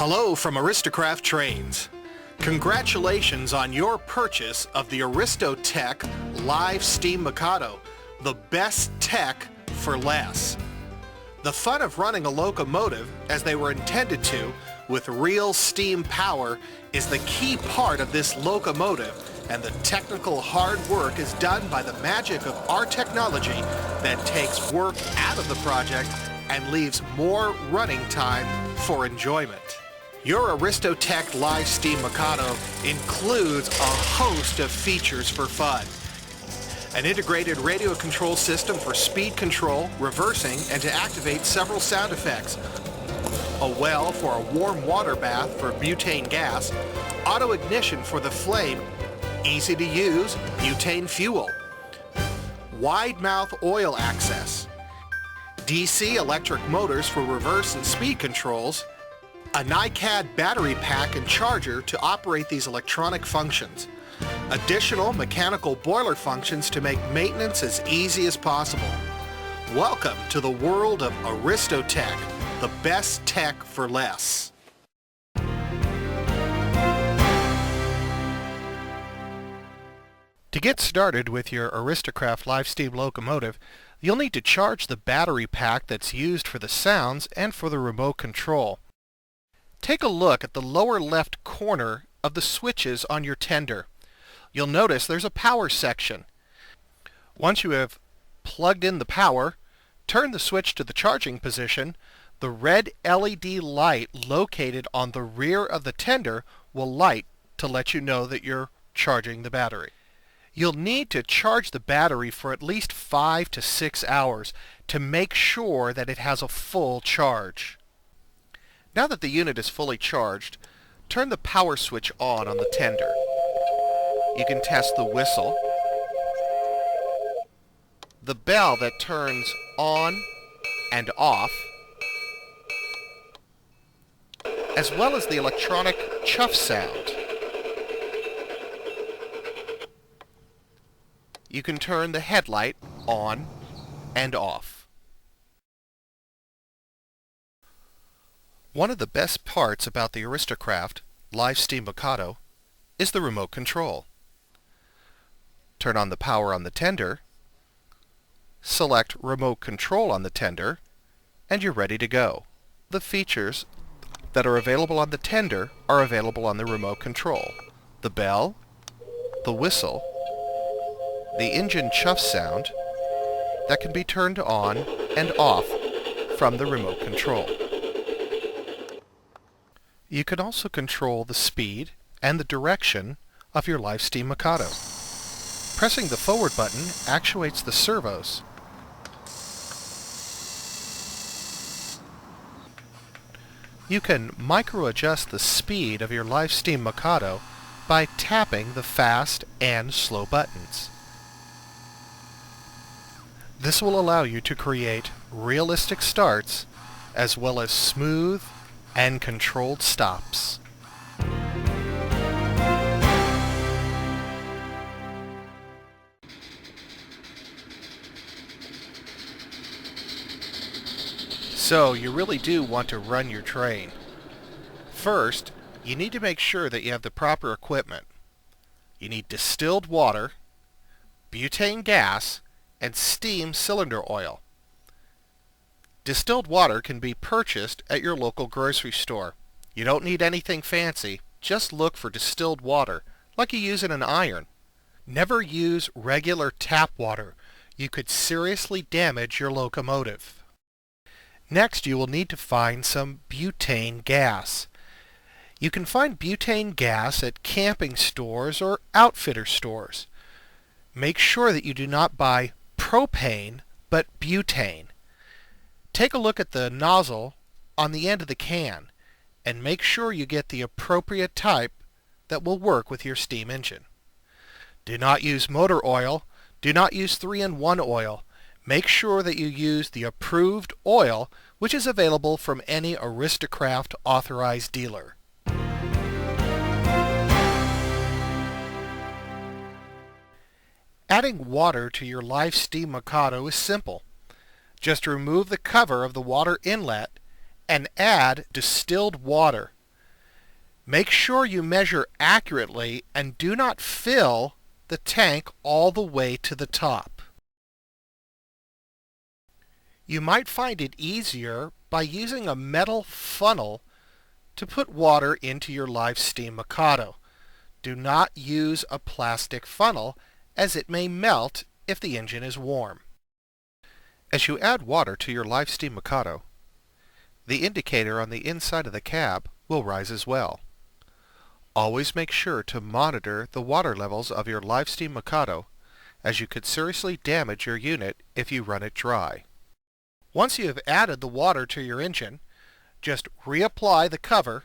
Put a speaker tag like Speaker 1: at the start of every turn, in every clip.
Speaker 1: Hello from AristoCraft Trains. Congratulations on your purchase of the AristoTech Live Steam Mikado, the best tech for less. The fun of running a locomotive, as they were intended to, with real steam power, is the key part of this locomotive, and the technical hard work is done by the magic of our technology that takes work out of the project and leaves more running time for enjoyment. Your AristoTech Live Steam Mikado includes a host of features for fun. An integrated radio control system for speed control, reversing, and to activate several sound effects. A well for a warm water bath for butane gas. Auto ignition for the flame. Easy to use butane fuel. Wide mouth oil access. DC electric motors for reverse and speed controls. A NiCad battery pack and charger to operate these electronic functions. Additional mechanical boiler functions to make maintenance as easy as possible. Welcome to the world of AristoTech, the best tech for less. To get started with your AristoCraft Live Steam locomotive, you'll need to charge the battery pack that's used for the sounds and for the remote control. Take a look at the lower left corner of the switches on your tender. You'll notice there's a power section. Once you have plugged in the power, turn the switch to the charging position. The red LED light located on the rear of the tender will light to let you know that you're charging the battery. You'll need to charge the battery for at least 5 to 6 hours to make sure that it has a full charge. Now that the unit is fully charged, turn the power switch on the tender. You can test the whistle, the bell that turns on and off, as well as the electronic chuff sound. You can turn the headlight on and off. One of the best parts about the AristoCraft Live Steam Mikado is the remote control. Turn on the power on the tender, select remote control on the tender, and you're ready to go. The features that are available on the tender are available on the remote control. The bell, the whistle, the engine chuff sound that can be turned on and off from the remote control. You can also control the speed and the direction of your Live Steam Mikado. Pressing the forward button actuates the servos. You can micro-adjust the speed of your Live Steam Mikado by tapping the fast and slow buttons. This will allow you to create realistic starts as well as smooth and controlled stops. So you really do want to run your train. First, you need to make sure that you have the proper equipment. You need distilled water, butane gas, and steam cylinder oil. Distilled water can be purchased at your local grocery store. You don't need anything fancy. Just look for distilled water, like you use in an iron. Never use regular tap water. You could seriously damage your locomotive. Next, you will need to find some butane gas. You can find butane gas at camping stores or outfitter stores. Make sure that you do not buy propane, but butane. Take a look at the nozzle on the end of the can and make sure you get the appropriate type that will work with your steam engine. Do not use motor oil. Do not use 3-in-1 oil. Make sure that you use the approved oil, which is available from any AristoCraft authorized dealer. Adding water to your Live Steam Mikado is simple. Just remove the cover of the water inlet and add distilled water. Make sure you measure accurately and do not fill the tank all the way to the top. You might find it easier by using a metal funnel to put water into your live steam Mikado. Do not use a plastic funnel as it may melt if the engine is warm. As you add water to your live steam Mikado, the indicator on the inside of the cab will rise as well. Always make sure to monitor the water levels of your live steam Mikado, as you could seriously damage your unit if you run it dry. Once you have added the water to your engine, just reapply the cover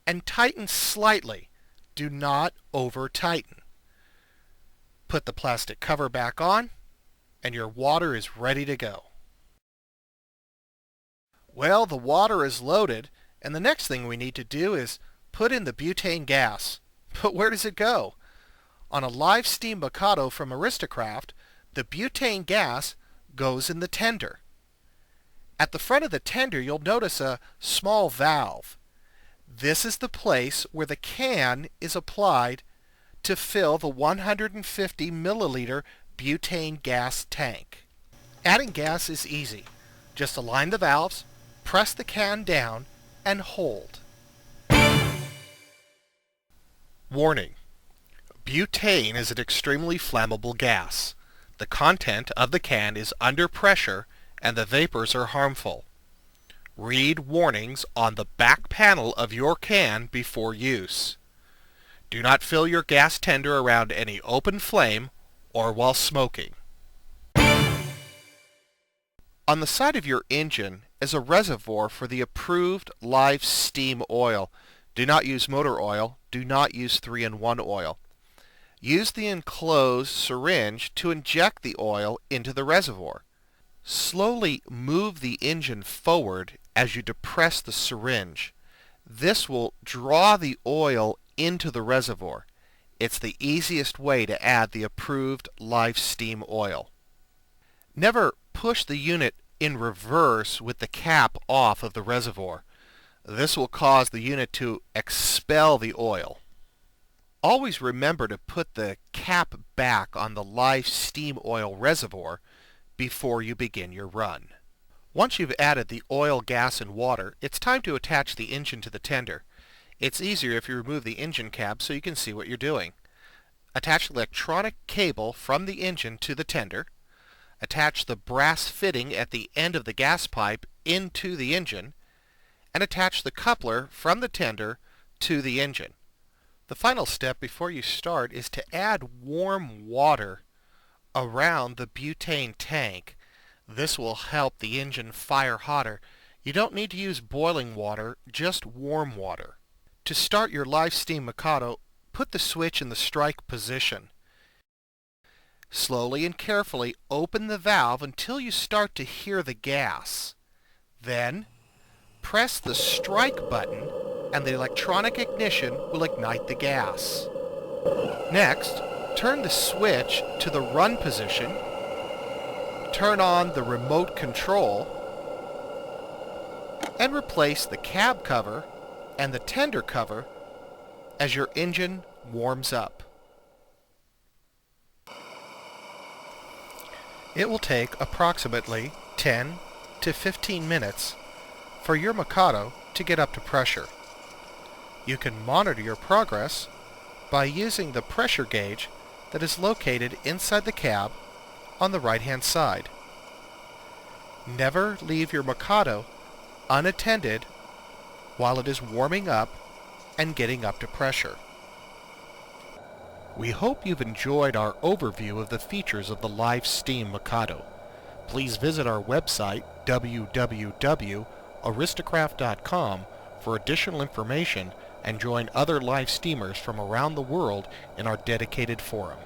Speaker 1: and tighten slightly. Do not over-tighten. Put the plastic cover back on and your water is ready to go. Well, the water is loaded, and the next thing we need to do is put in the butane gas. But where does it go? On a live steam Mikado from AristoCraft, the butane gas goes in the tender. At the front of the tender, you'll notice a small valve. This is the place where the can is applied to fill the 150 milliliter butane gas tank. Adding gas is easy. Just align the valves, press the can down, and hold. Warning: butane is an extremely flammable gas. The content of the can is under pressure and the vapors are harmful. Read warnings on the back panel of your can before use. Do not fill your gas tender around any open flame or while smoking. On the side of your engine is a reservoir for the approved live steam oil. Do not use motor oil. Do not use 3-in-1 oil. Use the enclosed syringe to inject the oil into the reservoir. Slowly move the engine forward as you depress the syringe. This will draw the oil into the reservoir. It's the easiest way to add the approved live steam oil. Never push the unit in reverse with the cap off of the reservoir. This will cause the unit to expel the oil. Always remember to put the cap back on the live steam oil reservoir before you begin your run. Once you've added the oil, gas, and water, it's time to attach the engine to the tender. It's easier if you remove the engine cap so you can see what you're doing. Attach the electronic cable from the engine to the tender. Attach the brass fitting at the end of the gas pipe into the engine, and attach the coupler from the tender to the engine. The final step before you start is to add warm water around the butane tank. This will help the engine fire hotter. You don't need to use boiling water, just warm water. To start your live steam Mikado, put the switch in the strike position. Slowly and carefully open the valve until you start to hear the gas. Then, press the strike button and the electronic ignition will ignite the gas. Next, turn the switch to the run position, turn on the remote control, and replace the cab cover and the tender cover as your engine warms up. It will take approximately 10 to 15 minutes for your Mikado to get up to pressure. You can monitor your progress by using the pressure gauge that is located inside the cab on the right-hand side. Never leave your Mikado unattended while it is warming up and getting up to pressure. We hope you've enjoyed our overview of the features of the live steam Mikado. Please visit our website www.aristocraft.com for additional information and join other live steamers from around the world in our dedicated forum.